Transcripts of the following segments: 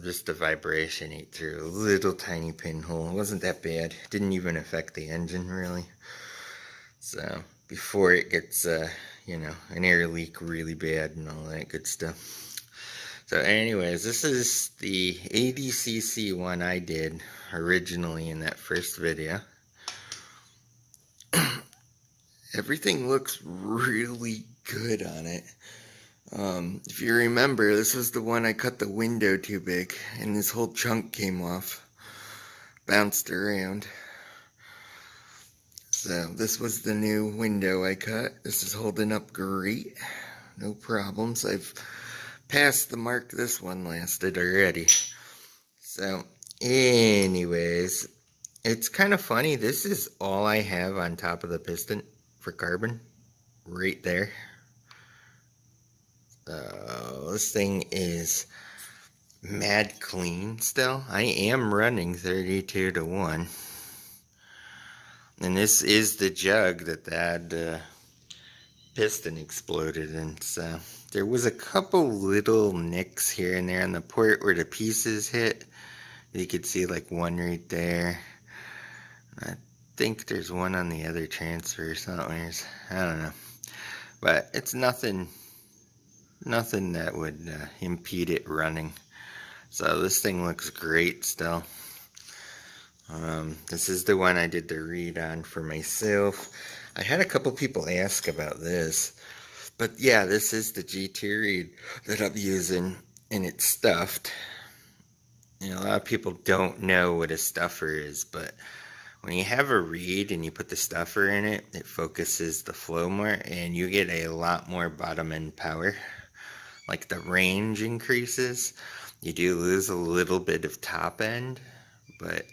just the vibration ate through a little tiny pinhole. It wasn't that bad. Didn't even affect the engine really. So before it gets, you know, an air leak really bad and all that good stuff. So anyways, this is the 80cc one I did originally in that first video. Everything looks really good on it. If you remember, this was the one I cut the window too big and this whole chunk came off, bounced around. So this was the new window I cut. This is holding up great, no problems. I've passed the mark this one lasted already. So anyways, it's kind of funny, this is all I have on top of the piston for carbon, right there. This thing is mad clean still. I am running 32 to 1. And this is the jug that piston exploded in. So there was a couple little nicks here and there on the port where the pieces hit. You could see like one right there. I think there's one on the other transfer somewhere. I don't know. But it's nothing that would impede it running. So this thing looks great still. This is the one I did the read on for myself. I had a couple people ask about this, but yeah, this is the GT read that I'm using, and it's stuffed. You know, a lot of people don't know what a stuffer is, but when you have a reed and you put the stuffer in it, it focuses the flow more, and you get a lot more bottom end power. Like the range increases. You do lose a little bit of top end, but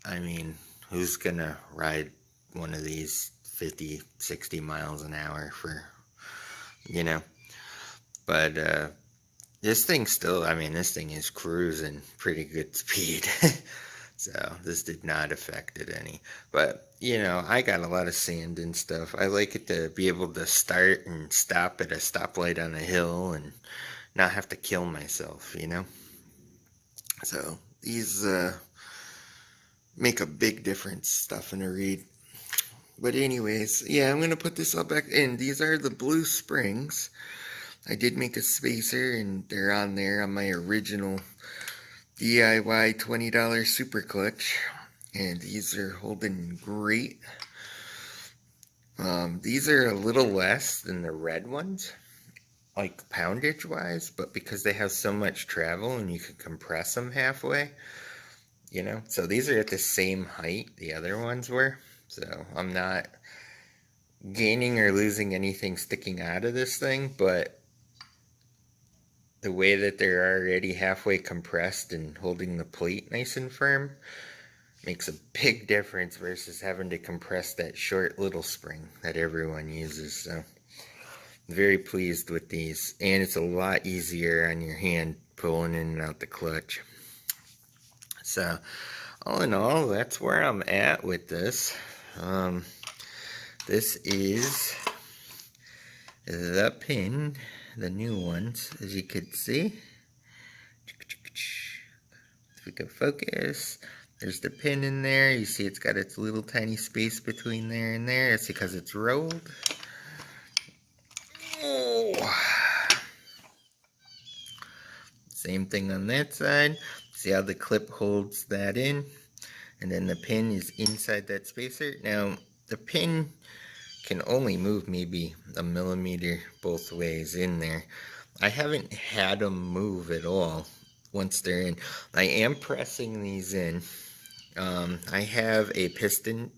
I mean, who's gonna ride one of these 50, 60 miles an hour for, you know? But this thing still, I mean, this thing is cruising pretty good speed. So this did not affect it any. But, you know, I got a lot of sand and stuff. I like it to be able to start and stop at a stoplight on a hill and not have to kill myself, you know? So these make a big difference, stuff in a reed. But anyways, yeah, I'm going to put this all back in. These are the blue springs. I did make a spacer, and they're on there on my original DIY $20 super clutch, and these are holding great. These are a little less than the red ones, like poundage wise, but because they have so much travel and you can compress them halfway, you know, so these are at the same height the other ones were, so I'm not gaining or losing anything sticking out of this thing, but the way that they're already halfway compressed and holding the plate nice and firm makes a big difference versus having to compress that short little spring that everyone uses. So I'm very pleased with these, and it's a lot easier on your hand pulling in and out the clutch. So all in all, that's where I'm at with this. This is the pin, the new ones, as you can see. If we can focus, there's the pin in there. You see it's got its little tiny space between there and there. It's because it's rolled. Oh. Same thing on that side. See how the clip holds that in, and then the pin is inside that spacer. Now the pin can only move maybe a millimeter both ways in there. I haven't had them move at all once they're in. I am pressing these in. I have a piston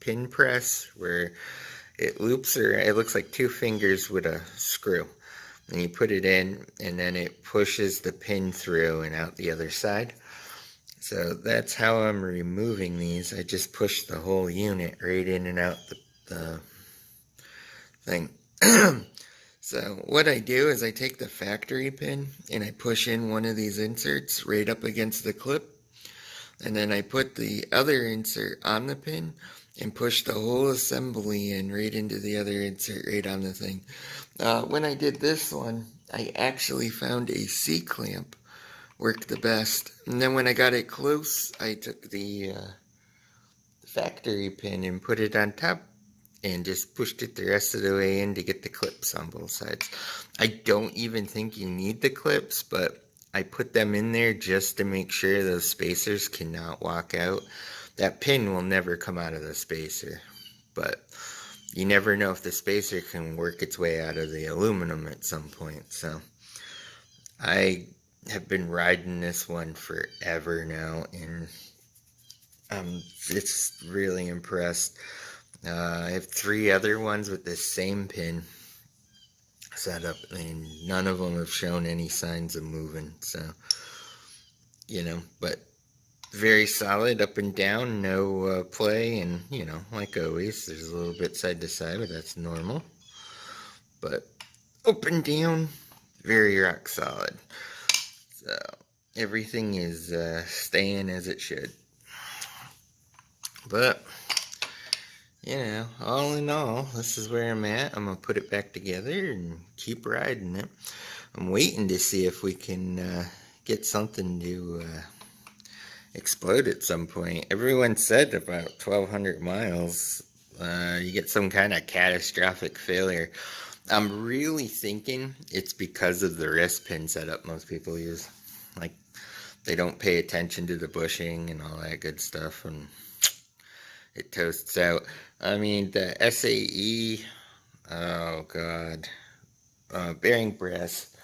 pin press where it loops, or it looks like two fingers with a screw, and you put it in and then it pushes the pin through and out the other side. So that's how I'm removing these. I just push the whole unit right in and out the thing. So what I do is I take the factory pin and I push in one of these inserts right up against the clip, and then I put the other insert on the pin and push the whole assembly in right into the other insert right on the thing. When I did this one, I actually found a C-clamp work the best. And then when I got it close, I took the factory pin and put it on top and just pushed it the rest of the way in to get the clips on both sides. I don't even think you need the clips, but I put them in there just to make sure those spacers cannot walk out. That pin will never come out of the spacer, but you never know if the spacer can work its way out of the aluminum at some point. So I have been riding this one forever now, and I'm just really impressed. I have 3 other ones with this same pin set up, and none of them have shown any signs of moving. So, but very solid up and down, no play, and like always, there's a little bit side to side, but that's normal. But up and down, very rock solid. So everything is staying as it should. But all in all, this is where I'm at. I'm gonna put it back together and keep riding it. I'm waiting to see if we can get something to explode at some point. Everyone said about 1,200 miles, you get some kind of catastrophic failure. I'm really thinking it's because of the wrist pin setup most people use. Like, they don't pay attention to the bushing and all that good stuff, and it toasts out. I mean, the S.A.F, oh god, bearing brass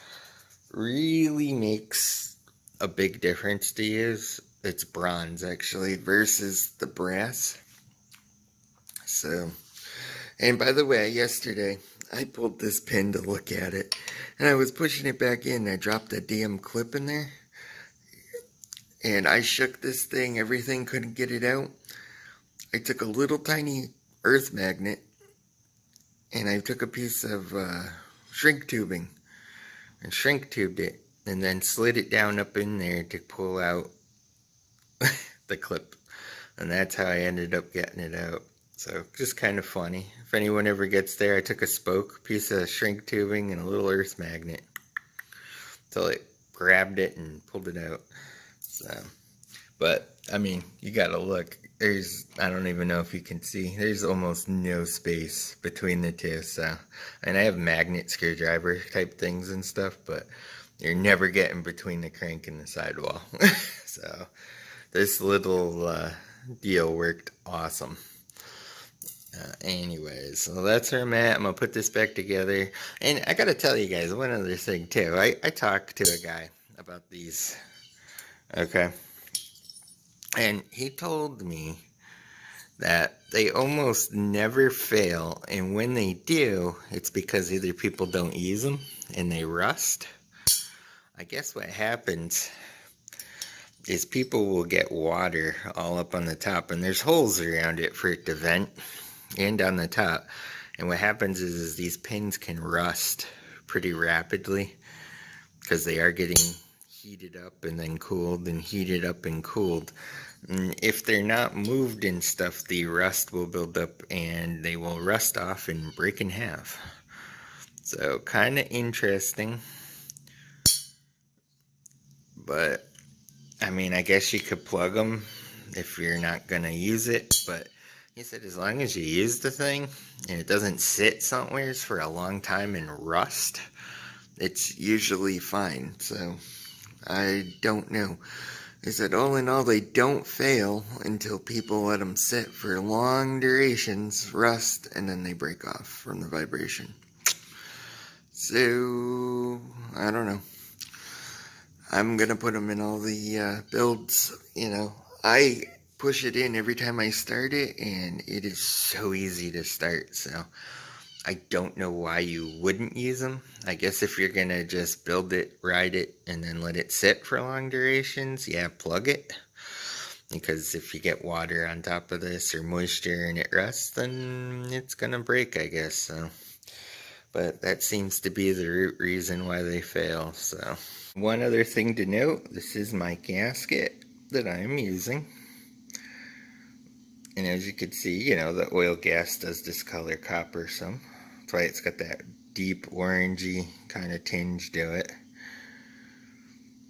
really makes a big difference to use. It's bronze, actually, versus the brass. So, and by the way, yesterday, I pulled this pin to look at it, and I was pushing it back in, and I dropped that damn clip in there, and I shook this thing, everything couldn't get it out. I took a little tiny earth magnet, and I took a piece of shrink tubing, and shrink tubed it, and then slid it down up in there to pull out the clip, and that's how I ended up getting it out. So just kind of funny. If anyone ever gets there, I took a spoke, piece of shrink tubing, and a little earth magnet till it grabbed it and pulled it out. So, but I mean, you gotta look. I don't even know if you can see, there's almost no space between the two. So, and I have magnet screwdriver type things and stuff, but you're never getting between the crank and the sidewall. So this little deal worked awesome. Anyways, so that's where I'm at. I'm gonna put this back together, and I gotta tell you guys one other thing too. I talked to a guy about these, okay, and he told me that they almost never fail, and when they do, it's because either people don't use them and they rust. I guess what happens is people will get water all up on the top, and there's holes around it for it to vent, and on the top. And what happens is these pins can rust pretty rapidly because they are getting heated up and then cooled and heated up and cooled. And if they're not moved and stuff, the rust will build up and they will rust off and break in half. So kind of interesting. But I mean, I guess you could plug them if you're not going to use it, but he said as long as you use the thing and it doesn't sit somewhere for a long time and rust, it's usually fine. So I don't know. He said all in all, they don't fail until people let them sit for long durations, rust, and then they break off from the vibration. So I don't know. I'm gonna put them in all the builds. I push it in every time I start it, and it is so easy to start. So I don't know why you wouldn't use them. I guess if you're gonna just build it, ride it, and then let it sit for long durations, yeah, plug it. Because if you get water on top of this or moisture and it rusts, then it's gonna break, I guess. So, but that seems to be the root reason why they fail. So, one other thing to note: this is my gasket that I'm using. And as you can see, the oil gas does discolor copper some. That's why it's got that deep orangey kind of tinge to it.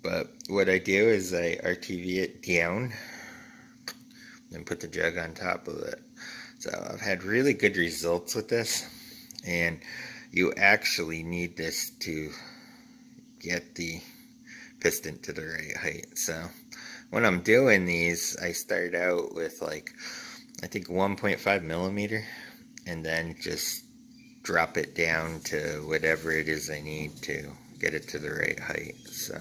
But what I do is I RTV it down and put the jug on top of it. So I've had really good results with this, and you actually need this to get the piston to the right height. So when I'm doing these, I start out with like, I think 1.5 millimeter, and then just drop it down to whatever it is I need to get it to the right height. So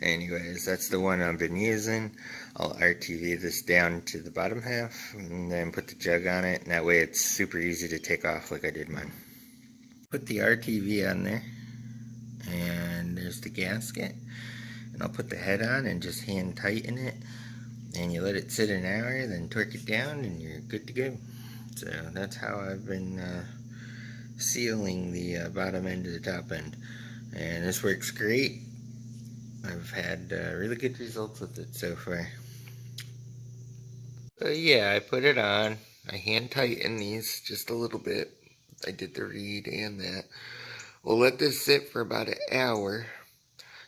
anyways, that's the one I've been using. I'll RTV this down to the bottom half and then put the jug on it, and that way it's super easy to take off like I did mine. Put the RTV on there, and there's the gasket, and I'll put the head on and just hand tighten it, and you let it sit an hour, then torque it down, and you're good to go. So that's how I've been sealing the bottom end to the top end, and this works great. I've had really good results with it so far. Yeah, I put it on. I hand tighten these just a little bit. I did the reed and that. We'll let this sit for about an hour.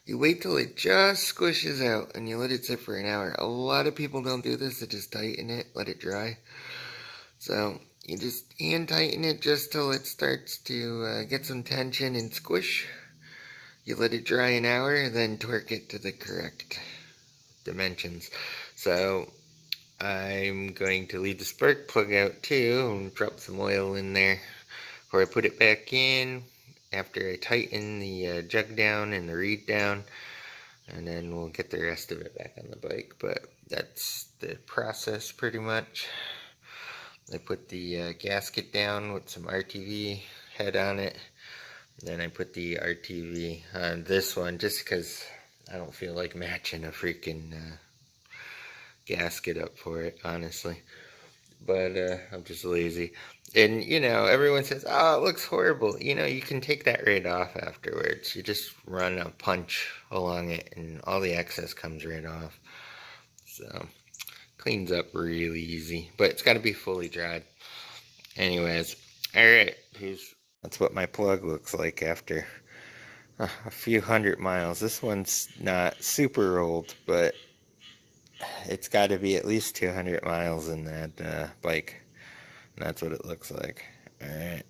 You wait till it just squishes out and you let it sit for an hour. A lot of people don't do this. They just tighten it, let it dry. So you just hand tighten it just till it starts to get some tension and squish. You let it dry an hour, then torque it to the correct dimensions. So I'm going to leave the spark plug out too and drop some oil in there before I put it back in after I tighten the jug down and the reed down, and then we'll get the rest of it back on the bike. But that's the process pretty much. I put the gasket down with some RTV head on it. Then I put the RTV on this one just because I don't feel like matching a freaking gasket up for it, honestly. But I'm just lazy. And, you know, everyone says, oh, it looks horrible. You know, you can take that right off afterwards. You just run a punch along it and all the excess comes right off. So, cleans up really easy. But it's got to be fully dried. Anyways, alright, that's what my plug looks like after a few 100 miles. This one's not super old, but it's got to be at least 200 miles in that bike. And that's what it looks like. Alright.